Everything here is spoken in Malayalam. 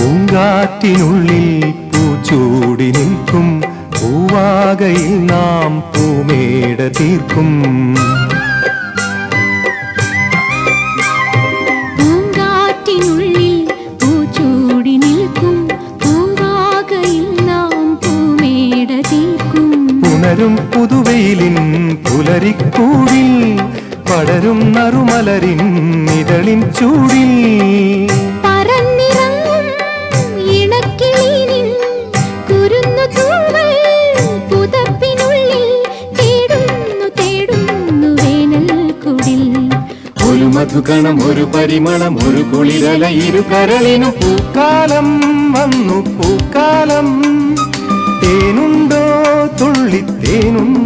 പൂങ്കാറ്റിനുള്ളിൽ പൂച്ചൂടി നിൽക്കും പൂവാകയിൽ നാം പൂമേട തീർക്കും. പൂങ്കാറ്റിനുള്ളിൽ പൂച്ചൂടി നിൽക്കും പൂവാകയിൽ നാം പൂമേട തീർക്കും. ഉണരും പുതുവെയിലിൻ പുലരിക്കൂടിൽ പടരും നറുമലരിൻ ഇതളിൻ ചൂടിൽ ഒരു മധുകണം ഒരു പരിമളം ഒരു കുളിരല ഇരു കരളിനും പൂക്കാലം വന്നു പൂക്കാലം. തേനുണ്ടോ തുള്ളിത്തേനുണ്ടോ